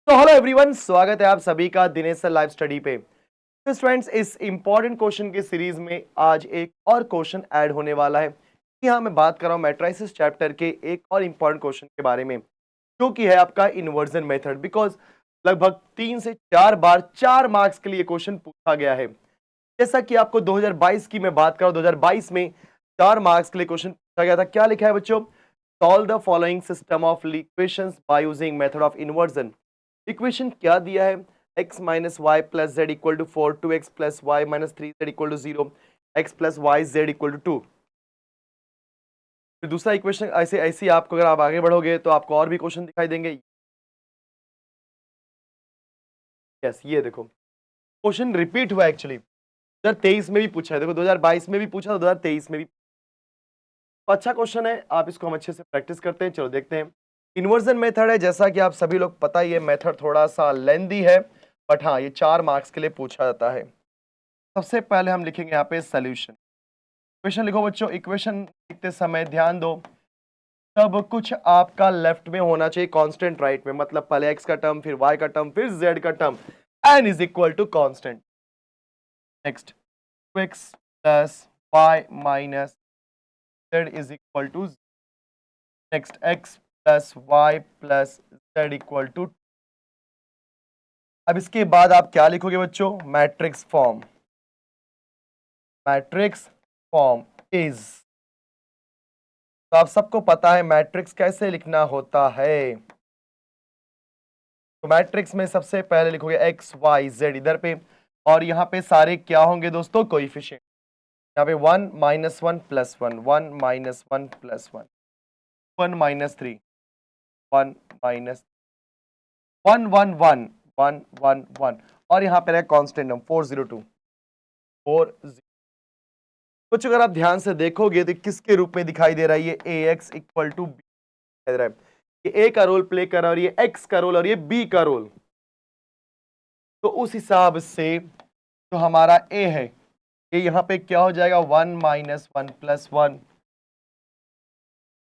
तो hello everyone, स्वागत है आप सभी का दिनेश सर लाइव स्टडी पे। तो स्टूडेंट्स, इस इंपॉर्टेंट क्वेश्चन की सीरीज में आज एक और क्वेश्चन ऐड होने वाला है। यहाँ मैं बात कर रहा हूँ मैट्रिसेस चैप्टर के एक और इंपॉर्टेंट क्वेश्चन के बारे में, जो कि है आपका इन्वर्जन मेथड। बिकॉज लगभग 3 से 4 बार 4 मार्क्स के लिए क्वेश्चन पूछा गया है। जैसा कि आपको 2022 की मैं बात कर रहा हूँ, 2022 में 4 मार्क्स के लिए क्वेश्चन पूछा गया था। क्या लिखा है बच्चों? Solve the following system of equations by using method of inversion. Equation क्या दिया है? x minus y plus z equal to 4, 2x plus y minus 3z equal to 0, x plus y Z equal to 2। फिर दूसरा equation ऐसे ऐसे आपको, अगर आप आगे बढ़ोगे तो आपको और भी क्वेश्चन दिखाई देंगे। यस, ये देखो क्वेश्चन रिपीट हुआ एक्चुअली। 2023 में भी पूछा है, देखो 2022 में भी पूछा, 2023 में भी। तो अच्छा क्वेश्चन है, आप इसको हम अच्छे से प्रैक्टिस करते हैं। चलो देखते हैं। इन्वर्जन मेथड है, जैसा कि आप सभी लोग पता ही है, मेथड थोड़ा सा लेंदी है, बट हाँ ये 4 मार्क्स के लिए पूछा जाता है। सबसे पहले हम लिखेंगे यहाँ पे सोल्यूशन। इक्वेशन लिखो बच्चों। इक्वेशन लिखते समय ध्यान दो, सब कुछ आपका लेफ्ट में होना चाहिए, कांस्टेंट राइट में। मतलब पहले x का टर्म, फिर y का टर्म, फिर z का term, n is equal to constant. Next, 2x plus y minus z is equal to, next x plus y plus z equal to. अब इसके बाद आप क्या लिखोगे बच्चों? Matrix form. Matrix form is, तो आप सबको पता है मैट्रिक्स कैसे लिखना होता है। तो मैट्रिक्स में सबसे पहले लिखोगे एक्स वाई जेड इधर पे, और यहाँ पे सारे क्या होंगे दोस्तों? कोएफिशिएंट। यहाँ पे 1 minus 1 plus 1, 1 minus 1 plus 1, 1 minus 3, 1 minus 1, 1 1 1 1 1, और यहाँ पे रहेगा कांस्टेंट नंबर 402 4। कुछ अगर आप ध्यान से देखोगे तो किसके रूप में दिखाई दे रहा है? ये ए एक्स इक्वल टू बी दे रहा है। ये ए का रोल प्ले कर रहा है, और ये एक्स का रोल, और ये बी का रोल। तो उस हिसाब से जो हमारा ए है, ये यहाँ पे क्या हो जाएगा? 1 माइनस 1 प्लस 1,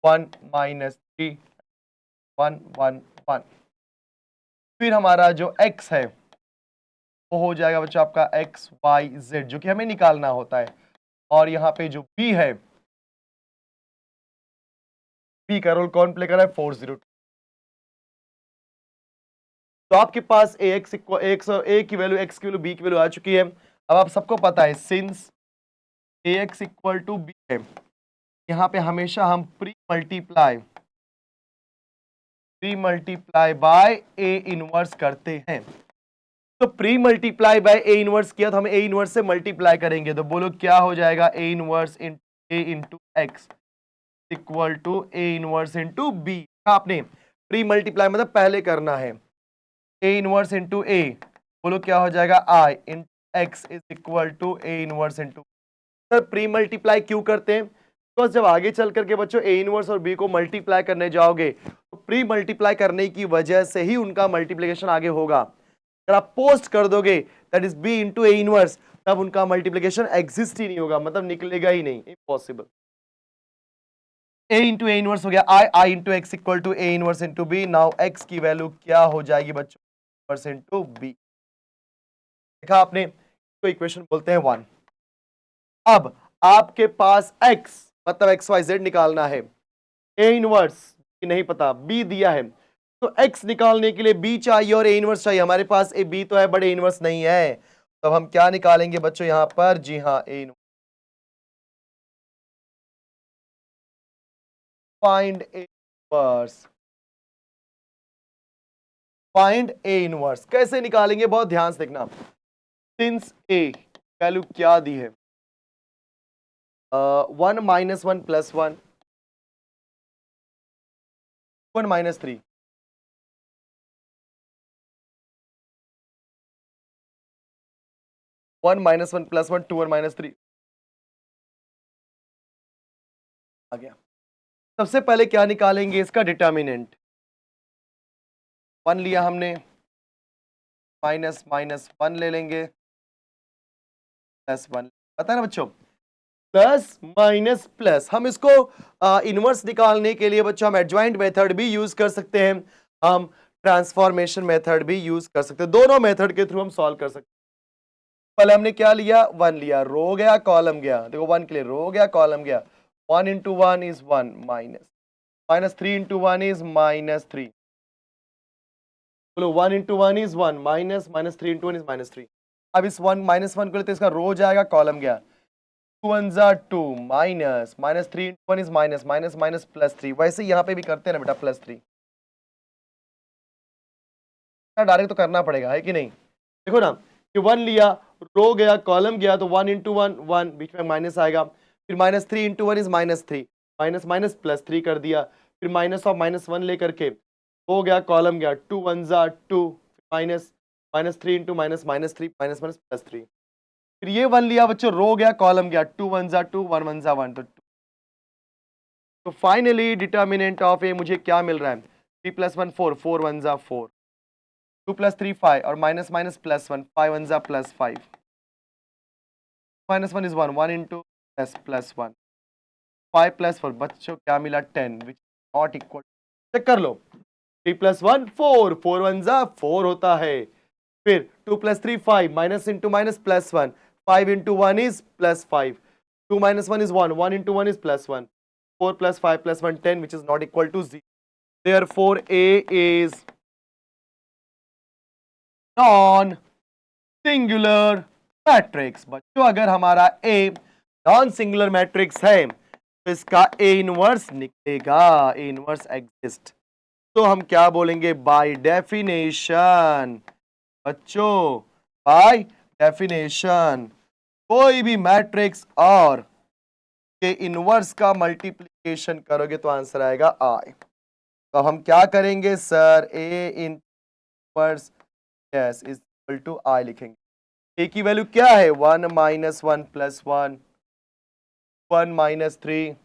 1 माइनस 3, 1 1 1। फिर हमारा जो x है वो हो जाएगा बच्चों आपका एक्स वाई जेड, जो कि हमें निकालना होता है। और यहाँ पे जो b है, b का रोल कौन प्ले कर रहा है? 402। तो आपके पास ए एक्स ए की वैल्यू, x की वैल्यू, b की वैल्यू आ चुकी है। अब आप सबको पता है since A X equal to B है, यहाँ पे हमेशा हम pre multiply by A inverse करते हैं। तो pre multiply by A inverse किया तो हम ए इनवर्स से मल्टीप्लाई करेंगे, तो बोलो क्या हो जाएगा? A inverse in A into X equal to A inverse into B. आपने प्री मल्टीप्लाई मतलब पहले करना है। ए इनवर्स इंटू ए, बोलो क्या हो जाएगा? I in X is equal to A inverse into. Sir pre multiply क्यों करते हैं? तो जब आगे चल करके बच्चों ए इनवर्स और बी को मल्टीप्लाई करने जाओगे, तो प्री मल्टीप्लाई करने की वजह से ही उनका मल्टीप्लिकेशन आगे होगा। अगर आप पोस्ट कर दोगे that is B into A inverse, तब उनका मल्टीप्लिकेशन एग्जिस्ट ही नहीं होगा, मतलब निकलेगा ही नहीं, impossible. A into A inverse हो गया I into X equal to A inverse into B. Now X की वैल्यू क्या हो जाएगी बच्चों? Inverse into B. देखा आपने? तो इक्वेशन बोलते हैं 1। अब आपके पास x मतलब एक्स वाई जेड निकालना है, ए इनवर्स नहीं पता, b दिया है, तो x निकालने के लिए b चाहिए और ए इनवर्स चाहिए। हमारे पास ए b तो है, बट ए इनवर्स नहीं है, तो हम क्या निकालेंगे बच्चों यहां पर? जी हाँ, A inverse. Find A inverse. Find A inverse कैसे निकालेंगे? बहुत ध्यान से देखना। सिंस ए वैल्यू क्या दी है? 1 minus 1 plus 1, 1 minus 3, 1 minus 1 plus 1, 2 1 minus 3 आ गया। सबसे पहले क्या निकालेंगे? इसका डिटर्मिनेंट। 1 लिया हमने, माइनस माइनस 1 ले लेंगे, प्लस 1। पता है ना बच्चों, प्लस माइनस प्लस। हम इसको इनवर्स निकालने के लिए बच्चों हम एडजॉइंट मेथड भी यूज कर सकते हैं। हम ट्रांसफॉर्मेशन मेथड भी यूज कर सकते हैं। दोनों मेथड के थ्रू हम सॉल्व कर सकते हैं। पहले हमने क्या लिया, 1 लिया, रो गया कॉलम गया, देखो 1 के लिए रो गया कॉलम गया, 1 into 1 is 1 minus 3 into 1 is -3, बोलो 1 into 1 is 1 minus 3 into 1 is -3। अब इस 1 -1 को लेते इसका रो जाएगा कॉलम गया, 2 1 जा 2 -3 इंटू 1 इज माइनस प्लस 3। वैसे यहाँ पे भी करते हैं ना बेटा +3, डायरेक्ट तो करना पड़ेगा है कि नहीं। देखो ना कि 1 लिया, रो गया कॉलम गया, तो 1 इंटू 1 1, बीच में माइनस आएगा, फिर -3 इंटू 1 इज -3, माइनस +3 कर दिया, फिर माइनस ऑफ -1 लेकर के हो गया कॉलम गया, 2 1 जा 2 -3 इंटू -3 +3, फिर ये 1 लिया बच्चों, रो गया कॉलम गया, 2 1 जा 2 1 1 जा 1, तो फाइनली डिटर्मिनेंट ऑफ ए मुझे क्या मिल रहा है, 3 + 1 4, 4 1 जा 4, 2 + 3 5 और माइनस +1, 5 1 जा +5, -1 is 1, 1 into +1, 5 + 4 बच्चों क्या मिला 10, which is not equal, check कर लो, 3 + 1 4, 4 1 जा 4 होता है, फिर 2 + 3 5, minus into minus +1, 5 into 1 is +5, 2 - 1 is 1, 1 into 1 is +1, 4 + 5 + 1 10, which is not equal to 0. Therefore A is non singular matrix. बच्चों अगर हमारा A नॉन सिंगुलर मैट्रिक्स है तो इसका A इनवर्स निकलेगा, A इनवर्स एग्जिस्ट। तो हम क्या बोलेंगे, बाय डेफिनेशन बच्चों, बाय डेफिनेशन कोई भी मैट्रिक्स और के इनवर्स का मल्टीप्लिकेशन करोगे तो आंसर आएगा I। तो हम क्या करेंगे sir, A inverse yes is equal to I लिखेंगे। A की वैल्यू क्या है, 1 - 1 + 1, 1 - 3,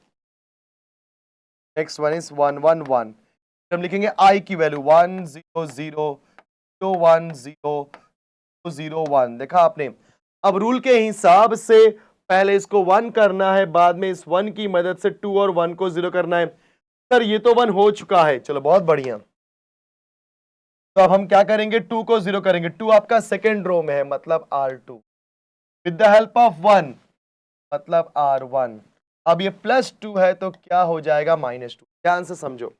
नेक्स्ट वन इज 1 1 1। हम लिखेंगे I की वैल्यू 1 0 0 2 1 0 2 0 1। देखा आपने, अब रूल के हिसाब से पहले इसको 1 करना है, बाद में इस 1 की मदद से 2 और 1 को 0 करना है। सर ये तो 1 हो चुका है, चलो बहुत बढ़िया। तो अब हम क्या करेंगे, 2 को 0 करेंगे, 2 आपका सेकेंड रो में है मतलब R2, with the help of 1 मतलब R1। अब ये +2 है तो क्या हो जाएगा -2। ध्यान से समझो,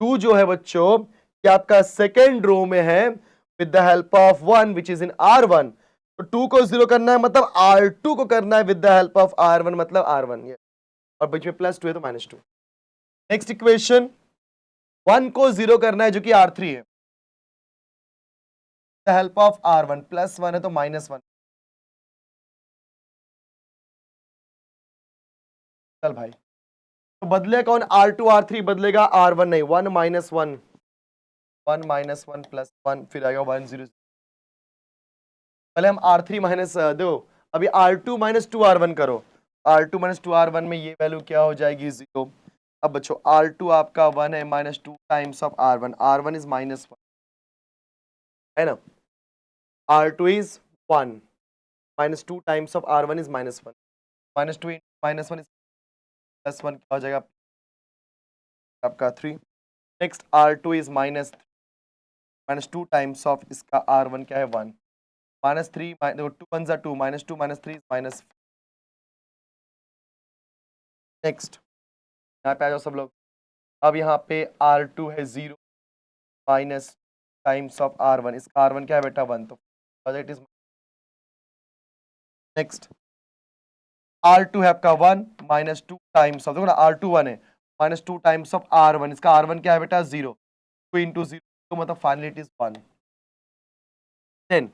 2 जो है बच्चों ये आपका सेकेंड रो में है with the help of 1 which is in R1, तो 2 को 0 करना है मतलब R2 को करना है with the help of R1 मतलब R1, ये और बीच में +2 है तो -2। नेक्स्ट इक्वेशन, 1 को 0 करना है जो कि R3 है, द हेल्प ऑफ R1 +1 है तो -1। चल भाई, तो बदले कौन, R2 R3 बदलेगा, R1 नहीं, 1 - 1 1 - 1 + 1 फिर आएगा 1 0। पहले हम R3 माइनस दो, अभी R2 - 2 R1 करो, R2 - 2 R1 में ये वैल्यू क्या हो जाएगी 0। अब बच्चों R2 आपका 1 है, -2 times of R1, R1 is -1 है ना, R2 is 1, -2 times of R1 is -1, -2 -1 is +1 क्या हो जाएगा आपका 3। Next R2 is -2 times of इसका R1 क्या है 1, -3 देखो 2 1 जा 2, -2 -3 -। नेक्स्ट यहाँ पे आ जाओ सब लोग, अब यहाँ पे R2 है 0 माइनस टाइम्स ऑफ R1, इसका R1 क्या है बेटा 1, तो इट इज नेक्स्ट R2 है आपका 1 -2 टाइम्स ऑफ, देखो ना R2 1 है, -2 टाइम्स ऑफ R1, इसका R1 क्या है बेटा 0, 2 इंटू 0 तो मतलब finally it is 1। Then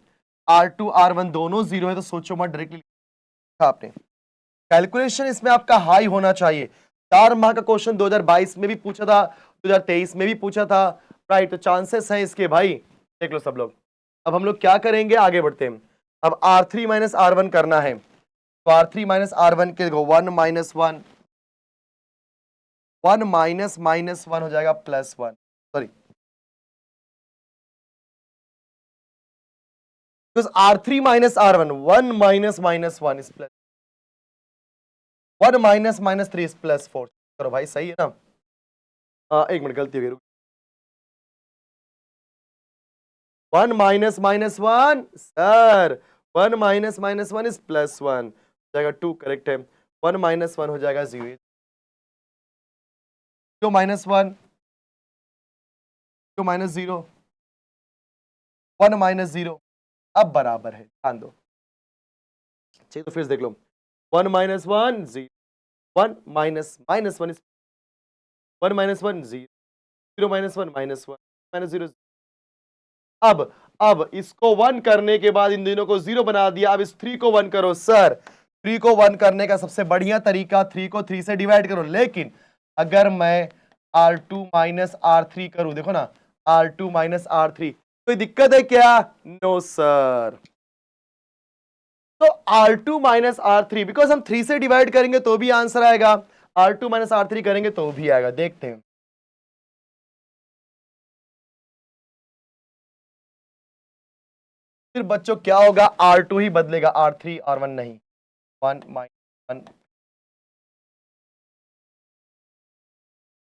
R2 R1 दोनों 0 है तो सोचो मत, डायरेक्टली लिखा आपने। कैलकुलेशन इसमें आपका हाई होना चाहिए। 4 मार्क का क्वेश्चन 2022 में भी पूछा था, 2023 में भी पूछा था, राइट, तो चांसेस हैं इसके भाई, देख लो सब लोग। अब हम लोग क्या करेंगे, आगे बढ़ते हैं। अब R3 - R1 करना है, तो R3 - R1 के देखो 1 - 1 1 -1 हो जाएगा +1, sorry because R3 - R1 1 -1 is plus 1 -3 is +4। करो भाई, सही है ना, एक मिनट गलती हो गई, 1 minus minus 1 sir 1 minus minus 1 is plus 1 हो जाएगा 2 करेक्ट है 1 माइनस 1 हो जाएगा 0 2 माइनस 1 2 माइनस 0 1 माइनस 0 अब बराबर है ध्यान दो चलिए तो फिर से देख लो 1 minus 1 0 1 minus minus 1 is 1 minus 1 0 0 minus 1 minus 1 minus 0 अब इसको 1 करने के बाद इन दोनों को 0 बना दिया अब इस 3 को 1 करो सर 3 को 1 करने का सबसे बढ़िया तरीका 3 को 3 से डिवाइड करो लेकिन अगर मैं R2 माइनस R3 करूं देखो ना R2 माइनस R3 कोई दिक्कत है क्या नो सर तो R2 माइनस R3 बिकॉज हम 3 से डिवाइड करेंगे तो भी आंसर आएगा R2 माइनस R3 करेंगे तो भी आएगा देखते हैं फिर बच्चों क्या होगा R2 ही बदलेगा R3 R1 नहीं 1 minus 1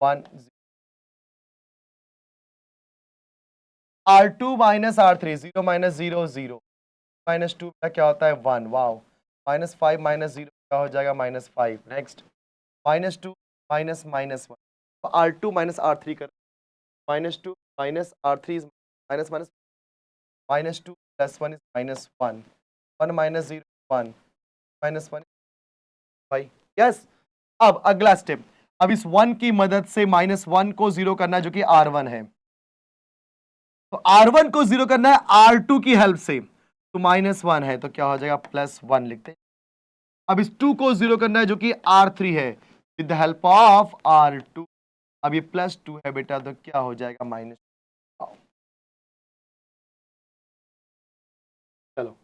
1 R2 minus R3 0 minus 0 0 minus 2 का क्या होता है 1 वाओ माइनस 5 माइनस 0 क्या हो जाएगा minus 5 next minus 2 minus minus 1 तो R2 माइनस R3 कर minus 2 minus R3 is minus minus minus 2 plus 1 is minus 1 1 minus 0 1 minus 1 भाई यस अब अगला स्टेप अब इस 1 की मदद से माइनस 1 को 0 करना है जो कि R1 है तो R1 को 0 करना है R2 की हेल्प से तो माइनस 1 है तो क्या हो जाएगा प्लस 1 लिखते हैं अब इस 2 को 0 करना है जो कि R3 है with the help of R2 अब ये प्लस 2 है बेटा तो क्या हो जाएगा माइनस चलो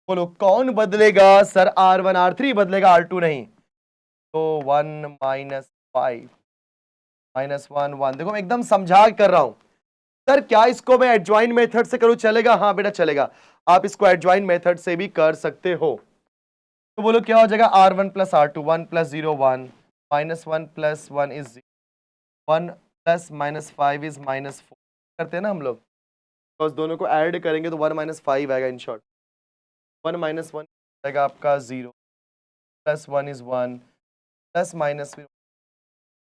बोलो कौन बदलेगा सर R1 R3 बदलेगा R2 नहीं तो 1 माइनस 5 माइनस 1 1 देखो मैं एकदम समझा कर रहा हूं सर क्या इसको मैं एडजॉइन मेथड से करूं चलेगा हाँ बेटा चलेगा आप इसको एडजॉइन मेथड से भी कर सकते हो तो बोलो क्या हो जाएगा R1 plus R2 1 plus 0 1 minus 1 plus 1 is 1 plus minus 5 is minus 4 करते हैं ना हम लोग तो दोनों को ऐड करेंगे तो 1 माइनस 5 आएगा इन शॉर्ट 1 माइनस 1 आएगा आपका 0 प्लस 1 इज 1 प्लस माइनस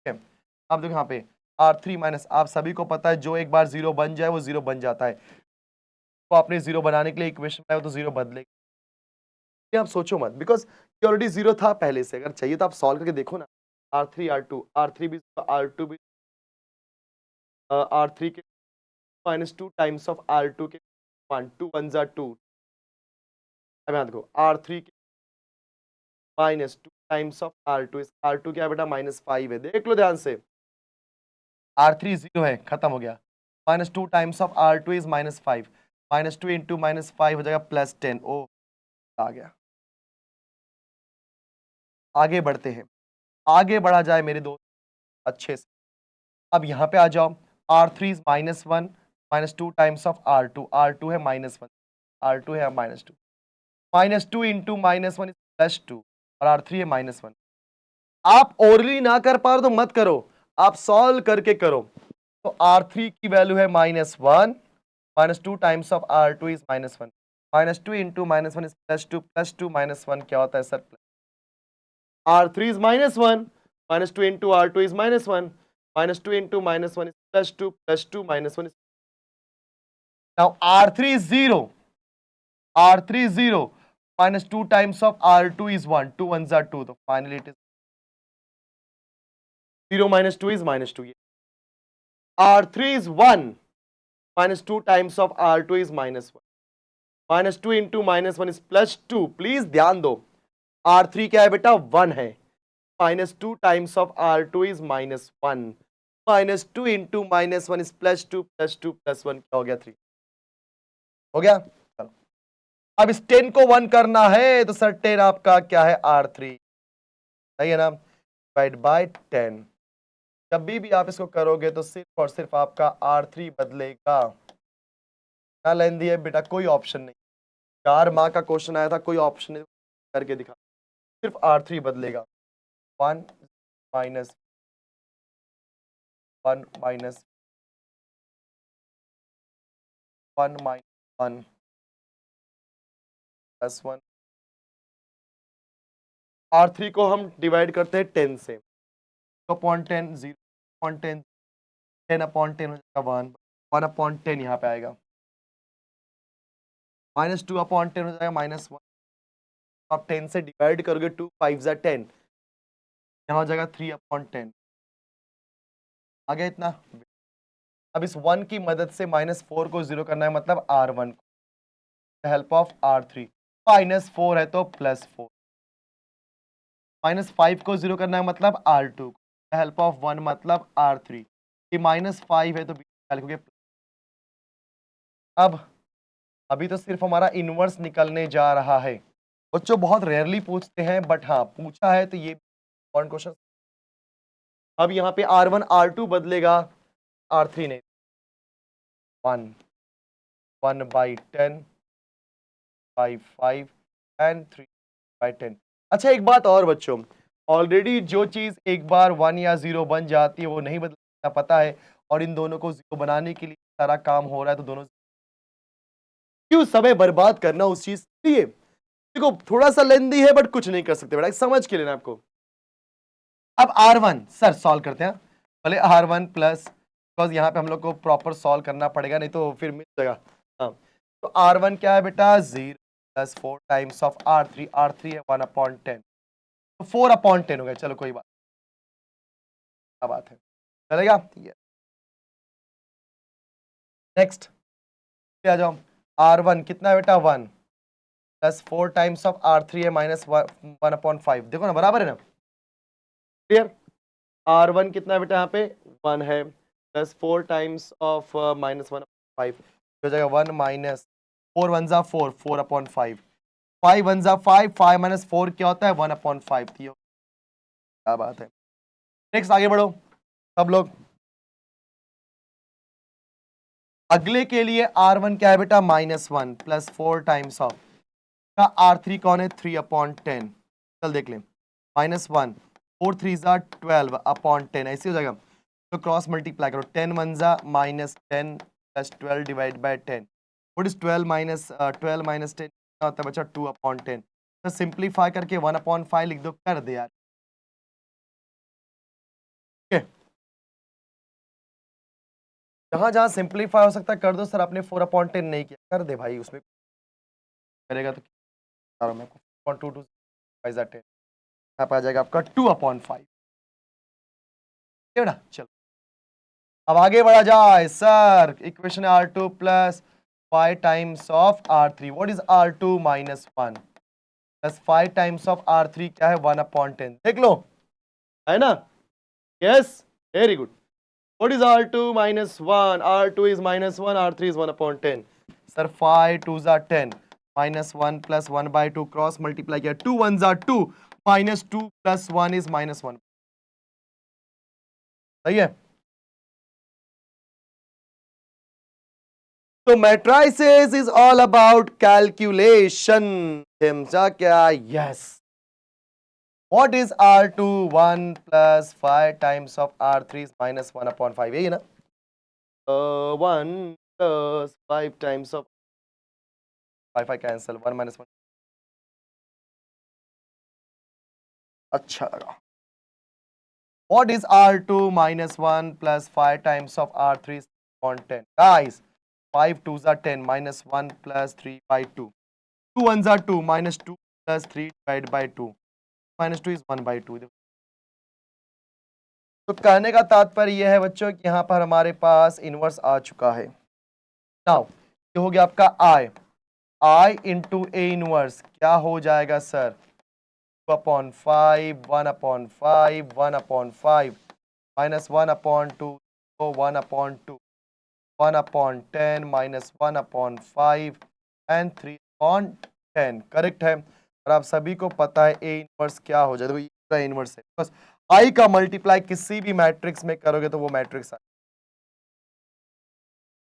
अब देखो यहाँ पे R3 माइनस आप सभी को पता है जो एक बार 0 बन जाए वो 0 बन जाता है तो आपने 0 बनाने के लिए इक्वेशन बनाया तो 0 बदलेगा ये आप सोचो मत बिकॉज ये ऑलरेडी 0 था पहले से अगर चाहिए तो आप सॉल्व करके देखो ना R3 R2 R3 भी R2 भी R3 के माइनस 2 टाइम्स ऑफ R2 के 1 2 1 जा 2 अब यहाँ देखो R3 के माइनस 2 टाइम्स ऑफ R2 इस R2 क्या है बेटा माइनस 5 है देख लो ध्यान से R3 0 है खत्म हो गया minus 2 times of R2 is minus 5 minus 2 into minus 5 हो जाएगा प्लस 10 ओ आ गया आगे बढ़ते हैं आगे बढ़ा जाए मेरे दोस्त अच्छे से अब यहाँ पे आ जाओ R3 is minus 1 minus 2 times of R2 है माइनस 1 R2 है minus 2 into minus 1 is plus 2 और R3 है माइनस 1 आप ओरली ना कर पा रहे तो मत करो आप सॉल्व करके करो तो R3 की वैल्यू है minus 1 minus 2 times of R2 is minus 1 minus 2 into minus 1 is plus 2 minus 1 क्या होता है sir R3 is minus 1 minus 2 into R2 is minus 1 minus 2 into minus 1 is plus 2 minus 1 is now R3 is 0 R3 is 0 minus 2 times of R2 is 1 2 ones are 2 so finally it is 0 minus 2 is minus 2 R3 is 1 minus 2 times of R2 is minus 1 minus 2 into minus 1 is plus 2 please ध्यान दो R3 क्या है बेटा 1 है minus 2 times of R2 is minus 1 minus 2 into minus 1 is plus 2 plus 1 क्या हो गया 3 हो गया चलो अब इस 10 को 1 करना है तो सर 10 आपका क्या है R3 सही है ना डिवाइड बाय 10 जब भी आप इसको करोगे तो सिर्फ और सिर्फ आपका R3 बदलेगा क्या लाइन दी है बेटा कोई ऑप्शन नहीं 4 मार्क का क्वेश्चन आया था कोई ऑप्शन नहीं करके दिखा सिर्फ R3 बदलेगा 1 minus 1 minus 1 minus 1 plus 1। R3 को हम डिवाइड करते हैं 10 से, तो अपॉन 10 0 अपॉन 10 10 अपॉन 10 हो जाएगा 1 1 अपॉन 10 यहाँ पे आएगा, माइनस 2 अपॉन 10 हो जाएगा माइनस 1। आप 10 से डिवाइड करोगे 2 5 जा 10, यहाँ हो जाएगा 3 अपॉन 10। आ गया इतना। अब इस 1 की मदद से माइनस 4 को जीरो करना है, मतलब R1 को हेल्प ऑफ R3। माइनस 4 है तो प्लस 4, माइनस 5 को जीरो करना है मतलब R2 को हेल्प ऑफ 1 मतलब R3। ये माइनस 5 है तो लिखोगे। अब अभी तो सिर्फ हमारा इनवर्स निकलने जा रहा है बच्चों, बहुत रेयरली पूछते हैं बट हाँ पूछा है तो ये इम्पोर्टेंट क्वेश्चन। अब यहाँ पे R1 R2 बदलेगा, R3 नहीं, 1 बाई 10 बाई 5 एंड 3 बाई 10। अच्छा एक बात और बच्चों, ऑलरेडी जो चीज एक बार 1 या 0 बन जाती है वो नहीं बदलना, पता है, और इन दोनों को 0 बनाने के लिए सारा काम हो रहा है, तो दोनों क्यों समय बर्बाद करना उस चीज के लिए। देखो थोड़ा सा लेंदी है बट कुछ नहीं कर सकते बेटा, समझ के लेना आपको। अब R1 सर सॉल्व करते हैं, भले R1 प्लस, बिकॉज यहाँ पे हम लोग को प्रॉपर सॉल्व करना पड़ेगा नहीं तो फिर मिल जाएगा। हाँ तो R1 क्या है बेटा 0 प्लस 4 टाइम्स ऑफ R3 है 1 अपॉन 10, तो 4 अपॉन 10 हो गया। चलो कोई बात, क्या बात है, चलेगा। नेक्स्ट आ जाओ, R1 कितना है बेटा 1 प्लस 4 टाइम्स ऑफ R3 है माइनस 1 अपॉन 5, देखो ना बराबर है ना, क्लियर। R1 कितना है बेटा यहाँ पे 1 है प्लस 4 टाइम्स ऑफ माइनस 1 5 हो जाएगा 1 माइनस 4 1 जा 4 4 अपॉन 5 5 1 जा 5 5 माइनस 4 क्या होता है 1 अपॉन 5। क्या बात है। नेक्स्ट आगे बढ़ो सब लोग। अगले के लिए R1 क्या है बेटा -1 प्लस 4 टाइम्स ऑफ का R3 कौन है 3 अपॉन 10, चल देख ले -1 4 3 जा 12 अपॉन 10 ऐसे हो जाएगा, तो क्रॉस मल्टीप्लाई करो 10 1 जा -10 plus 12 divide by 10, what is 12 minus 10 क्या होता है बच्चा 2 अपॉन 10, तो सिंपलीफाई करके 1 अपॉन 5 लिख दो, कर दे यार। जहां जहां सिंपलीफाई हो सकता है कर दो सर, आपने 4 अपॉन 10 नहीं किया, कर दे भाई, उसमें करेगा तो क्या मैं 4 2 5 10 यहाँ पे आ जाएगा आपका 2 अपॉन 5, ना। चलो अब आगे बढ़ा जाए sir, equation R2 plus 5 times of R3, what is R2 minus 1 plus 5 times of R3 क्या है 1 अपॉन 10, देख लो है ना, yes very good. What is R2 minus 1, R2 is minus 1 R3 is 1 upon 10, sir 5 2 जा 10 minus 1 plus 1 by 2 cross multiply किया 2 1 जा 2 minus 2 plus 1 is minus 1, सही है। तो matrices is all about calculation, समझा क्या, yes. What is R2 1 plus 5 times of R3 is minus 1 upon 5, यही है ना, 1 plus 5 times of 5 cancel 1 minus 1, अच्छा लगा। What is R2 minus 1 plus 5 times of R3 is upon 10, guys 5 2s are 10 minus 1 plus 3 by 2 2 1s are 2 minus 2 plus 3 divided by 2 minus 2 is 1 by 2। तो कहने का तात्पर्य यह है बच्चों कि यहाँ पर हमारे पास इनवर्स आ चुका है। नाउ ये हो गया आपका I इंटू ए इनवर्स क्या हो जाएगा sir 2 upon 5 1 upon 5 1 upon 5 minus 1 upon 2 1 upon 2 1 upon 10 minus 1 upon 5 and 3 upon 10, correct है। और आप सभी को पता है ए इनवर्स क्या हो जाए, तो ये इनवर्स है, बस आई का मल्टीप्लाई किसी भी मैट्रिक्स में करोगे तो वो matrix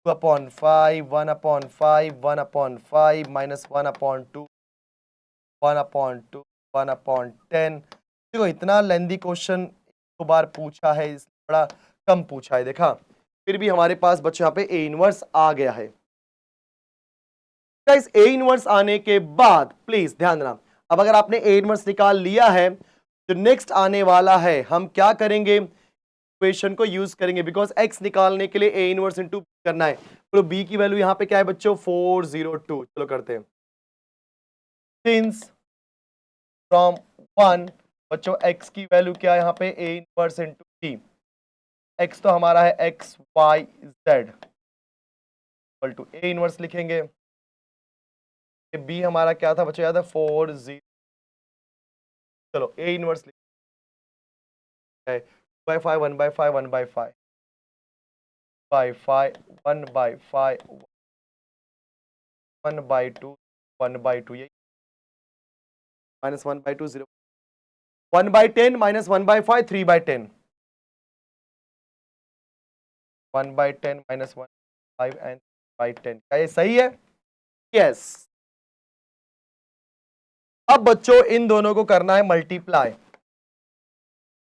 2 upon 5 1 upon 5 1 upon 5 minus 1 upon 2 1 upon 2 1 upon 10। देखो इतना लेंदी क्वेश्चन एक बार पूछा है, इस बड़ा कम पूछा है, देखा, फिर भी हमारे पास बच्चों यहाँ पे ए इनवर्स आ गया है। इस ए इनवर्स आने के बाद प्लीज ध्यान देना, अब अगर आपने ए इनवर्स निकाल लिया है तो नेक्स्ट आने वाला है हम क्या करेंगे, इक्वेशन को यूज करेंगे, बिकॉज एक्स निकालने के लिए ए इनवर्स इनटू करना है। तो बी की वैल्यू यहां पे क्या है बच्चों 402, चलो करते हैं। सिंस फ्रॉम 1 बच्चों एक्स की वैल्यू क्या है यहाँ पे A inverse into B, X तो हमारा है X Y Z equal to A inverse लिखेंगे, बी हमारा क्या था बच्चों याद है 40, चलो ए इनवर्स लिखते हैं 2/5 1/5 1/5 1/5 1/2 1/2, यही माइनस 1/2 0 1/10 माइनस 1/5 3/10 1/10 माइनस 1/5 एंड 3/10, क्या ये सही है? यस। अब बच्चों इन दोनों को करना है मल्टीप्लाई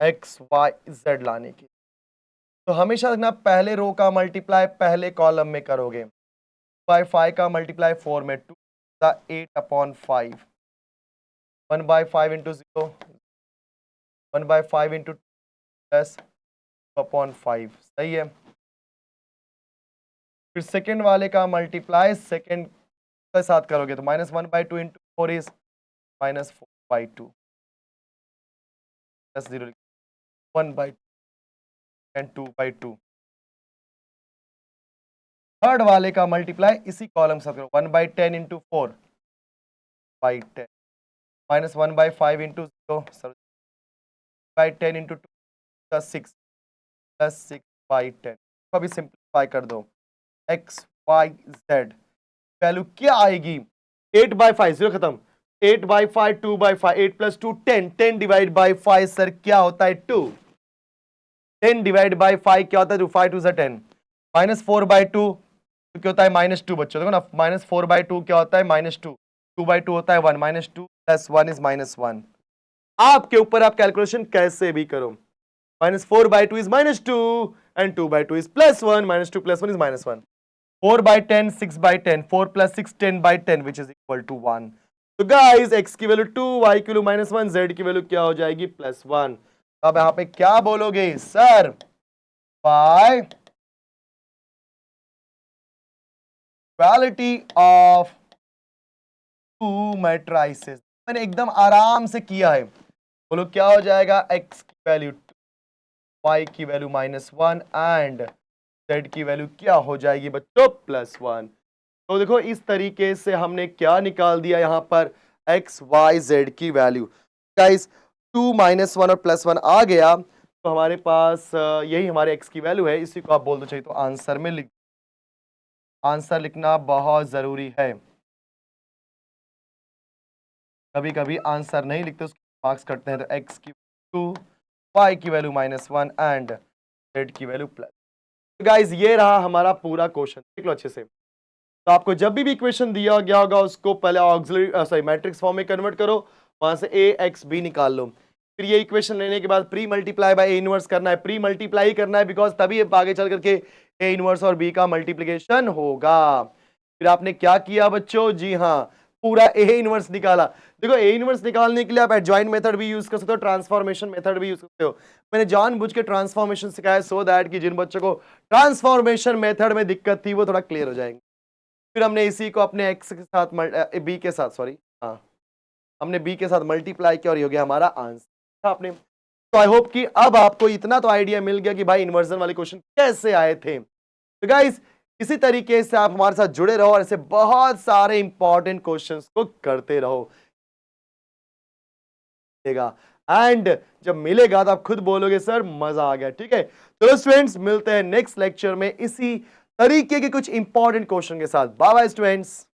एक्स वाई जेड लाने की, तो हमेशा रखना पहले रो का मल्टीप्लाई पहले कॉलम में करोगे, 5 का मल्टीप्लाई 4 में 2 8/5 1/5 इंटू 0 1/5 इंटू प्लस 2/5, सही है। फिर सेकेंड वाले का मल्टीप्लाई सेकेंड के साथ करोगे तो -1/2 into 4 is -4/2 plus 0 1/2 and 2/2। Third वाले का मल्टीप्लाई इसी कॉलम से करो 1/10 into 4/10 minus 1/5 into 0 by 10 into 2 plus 6/10, अभी सिंप्लीफाई कर दो एक्स वाई जेड वैल्यू क्या आएगी 8/5 0 खत्म 8/5 2/5 8 प्लस 2 10 10 डिवाइड बाई 5 सर क्या होता है 2 10 डिवाइड बाई 5 क्या होता है 5 2 10 -4/2 क्या होता है -2 बच्चों देखो ना -4/2 क्या होता है -2 2/2 होता है 1 -2 प्लस 1 इज -1, आपके ऊपर आप कैलकुलेशन कैसे भी करो -4/2 is -2 and 2/2 is +1 -2 + 1 is -1 4/10 6/10 4 + 6 10/10 which is equal to 1। तो गाइस x की वैल्यू 2 y की वैल्यू -1 z की वैल्यू क्या हो जाएगी +1। अब यहां पे क्या बोलोगे sir by equality of to matrices, मैंने एकदम आराम से किया है, बोलो क्या हो जाएगा x की वैल्यू y की वैल्यू -1 एंड z की वैल्यू क्या हो जाएगी बच्चों +1। तो देखो इस तरीके से हमने क्या निकाल दिया यहां पर x y z की वैल्यू, गाइस 2 -1 और +1 आ गया तो हमारे पास यही हमारे x की वैल्यू है, इसी को आप बोल दो चाहिए तो आंसर में लिख, आंसर लिखना बहुत जरूरी है, कभी कभी आंसर नहीं लिखते उसके मार्क्स कटते हैं, तो x की 2 y की वैल्यू -1 एंड z की वैल्यू प्लस। तो गाइस ये रहा हमारा पूरा क्वेश्चन, देख लो अच्छे से। तो आपको जब भी इक्वेशन दिया गया होगा उसको पहले ऑक्सिलरी मैट्रिक्स फॉर्म में कन्वर्ट करो, वहां से a x b निकाल लो, फिर ये इक्वेशन लेने के बाद pre multiply bye a inverse करना है, प्री मल्टीप्लाई करना है बिकॉज तभी आगे चल करके a इनवर्स और b का मल्टीप्लिकेशन होगा। फिर आपने क्या किया बच्चों, जी हाँ पूरा a इनवर्स निकाला। देखो a इनवर्स निकालने के लिए आप एडजॉइंट मेथड भी यूज कर सकते हो, ट्रांसफॉर्मेशन मेथड भी यूज कर सकते हो। मैंने जानबूझ के ट्रांसफॉर्मेशन सिखाया सो दैट कि जिन बच्चों को ट्रांसफॉर्मेशन मेथड में दिक्कत थी वो थोड़ा क्लियर हो जाएंगे। फिर हमने इसी को अपने x के साथ b के साथ सॉरी हाँ हमने b के साथ मल्टीप्लाई किया और ये हो गया हमारा आंसर आपने। तो आई होप कि अब आपको इतना तो आइडिया मिल गया कि भाई इन्वर्जन वाले क्वेश्चन कैसे आए थे। तो गाइस इसी तरीके से आप हमारे साथ जुड़े रहो और ऐसे बहुत सारे इंपॉर्टेंट क्वेश्चंस को करते रहो एंड जब मिलेगा तो आप खुद बोलोगे सर मजा आ गया। ठीक है, चलो स्टूडेंट्स मिलते हैं नेक्स्ट लेक्चर में इसी तरीके के कुछ इंपॉर्टेंट क्वेश्चन के साथ। Bye bye students.